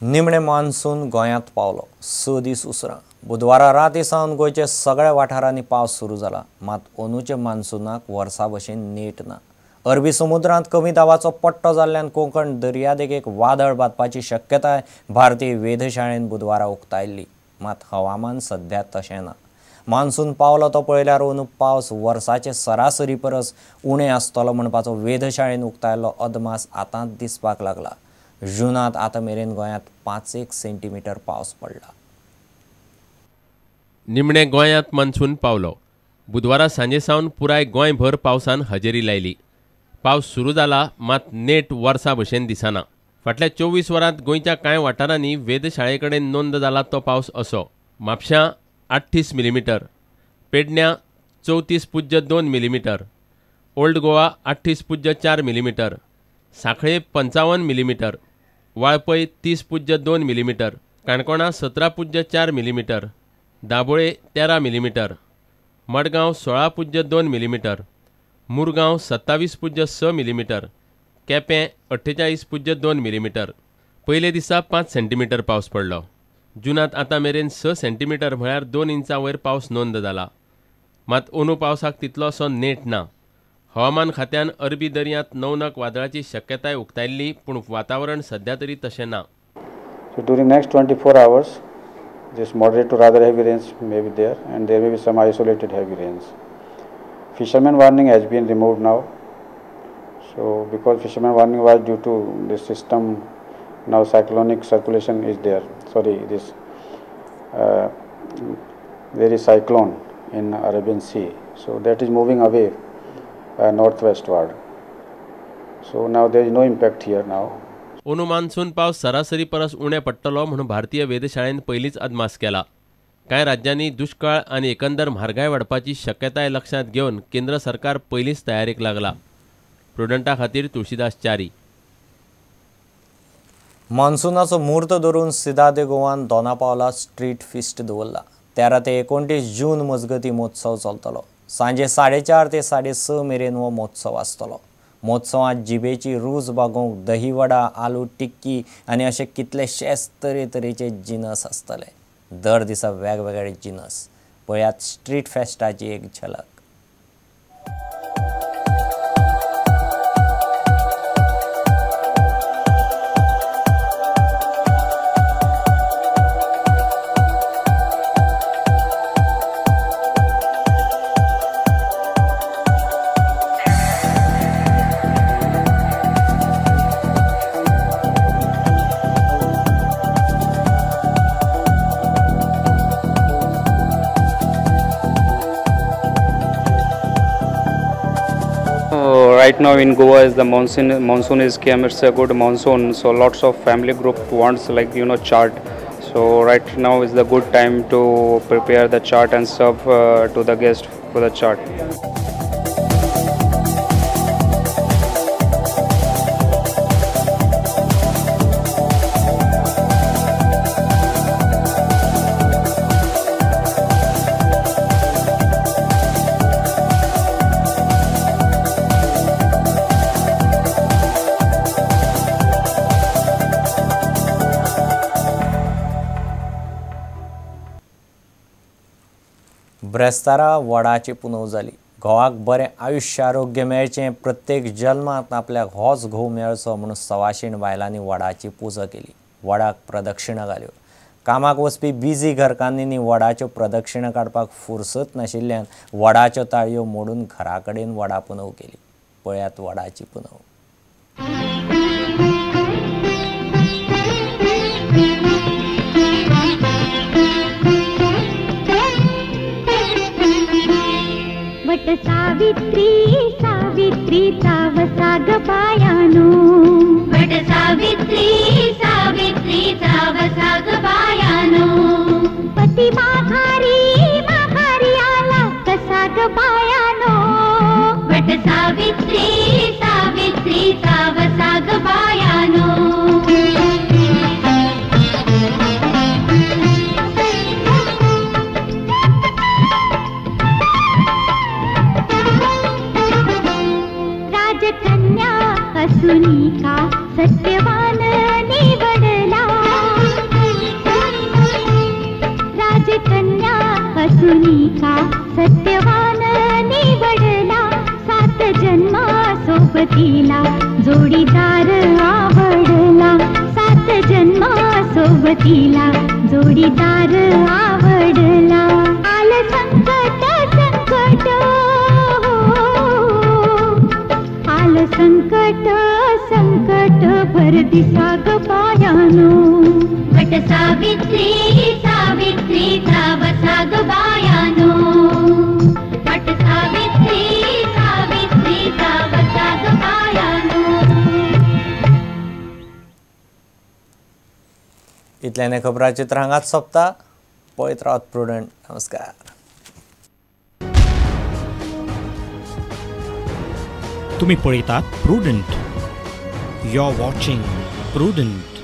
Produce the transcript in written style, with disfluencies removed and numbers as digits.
निमणे मान्सून गोंयांत पावलो 6 दीस उसरां बुधवारा राती सावन गोंयचे सगळ्या वाठारांनी पावस सुरू जाला। मात अंदूचे मान्सूनाक वर्सा भशेन नेट ना। अरबी समुद्रांत कमी दाबाचो पट्टो जाल्ल्यान कोंकण दर्यादेगेक एक वादळ बातपाची शक्यताय भारतीय वेधशाळेन बुधवारा उक्तायल्ली। मात हवामान सध्या तशें ना। मान्सून पावलो तो पळयल्यार अंदू पावस वर्साचे सरासरी परस उणें आसतलो म्हणपाचो वेधशाळेन उक्तायल्लो अदमास आतांच दिसपाक लागला। जूनात आतां मेरेन गोंयांत 5 सेंटीमीटर पावस पडला। निमणे गोंयांत मान्सून पावलो। बुधवारा सांजे सावन पुराय गोंयभर पावसान हजेरी लायली। पावस सुरू जाला मात नेट वर्सा भशेन दिसना। फाटल्या 24 वरांत गोंयच्या कांय वाठारांनी वेधशाळे कडेन नोंद जाला तो पावस असो। म्हापशां 38 मिलीमीटर, पेडण्यां 34.2 मिलीमीटर, ओल्ड गोवा 38.4 मिलीमीटर, सांखळे 55 millimetre, Valpoi 30.2 millimetre, Canacona 17.4 millimetre, Dabolim 13 millimetre, Madgaon 16.2 millimetre, Mormugao 27.6 millimetre, Quepem 48.2 millimetre. पयले दिसा 5 सेंटीमीटर पावस पडलो। जूनात आतां मेरेन 6 सेंटीमीटर म्हळ्यार 2 इंचां वयर पावस नोंद जाला। मात अंदू पावसाक तितलोसो नेट ना। हवामान खात्यान अरबी दर्यांत नवनक वादळाची शक्यताय उक्तायल्ली, पूण वातावरण सध्या तरी तशें ना। So during next 24 hours, this moderate to rather heavy rains may be there, and there may be some isolated heavy rains. Fisherman warning has been removed now. So because fisherman warning was due to this system, now cyclonic circulation is there. There is cyclone in Arabian Sea. So that is moving away northwestward. So now there is no impact here now. अंदू monsoon पावस सरासरी परस उणें पडटलो म्हणून भारतीय वेधशाळेन पयलींच अदमास केला। कांय राज्यांनी दुष्काळ आनी एकंदर म्हारगाय वाडपाची शक्यताय लक्षांत घेवन केंद्र सरकार पयलींच तयारेक लागला। प्रुडंटा खातीर तुळशीदास च्यारी। मान्सूनाचो मुहूर्त धरून सिदा दे गोवान दोना पावला स्ट्रीट फिस्ट दवरला। 13 ते 29 जून मजगती महोत्सव चलतलो। सांजे 4:30 ते 6:30 मेरेन हो महोत्सव आसतलो। महोत्सवांत जिबेची रूच बागोवंक दही वडा, आलू टिक्की आनी अशे कितलेशेच तरेतरेचे जिनस आसतले। दर दिसा वेगवेगळे जिनस। पळयात स्ट्रीट फेस्टाची एक झलक। Right now in Goa is the monsoon is came. It's a good monsoon, so lots of family group wants chaat. So right now is the good time to prepare the chaat and serve to the guest for the chaat. ब्रेस्तारा वडाची पुनव जाली। घोवाक बरें आयुष्य आरोग्य मेळचें, प्रत्येक जल्मांत आपल्याक होच घोव मेळचो म्हणून सवाशीण बायलांनी वडाची पुजा केली। वडाक प्रदक्षिणा घाल्यो। कामाक वचपी बिजी घरकान्नींनी वडाच्यो प्रदक्षिणा काडपाक फुरसत नाशिल्ल्यान वडाच्यो ताळयो मोडून घरा कडेन वडा पुनव केली। पळयात वडाची पुनव। वट सावित्री सावित्री चावसा ग बायानो, वट सावित्री सावित्री चावसा ग बायानो, पती माघारी माघारी आला कसा ग बायानो, वट सावित्री सावित्री चावसा ग बायानो। कन्या असुनी का सत्यवान निवडला, सुनिका सत्यवान निवडला 7 जन्मा सोबतीला जोडीदार आवडला 7 जन्मा सोबतीला जोडीदार आवडला आलं संकट संकट आलं संकट संकट भर दिसा ग पायानो वट सावित्री सावित्रीचा वसा ग बायानो वट सावित्री सावित्रीचा वसा ग बायानो. इतल्याने खबरां चित्र हांगाच सोंपता. पळयत रावत प्रुडंट. नमस्कार. तुम्ही पळयतात Prudent. You are watching prudent.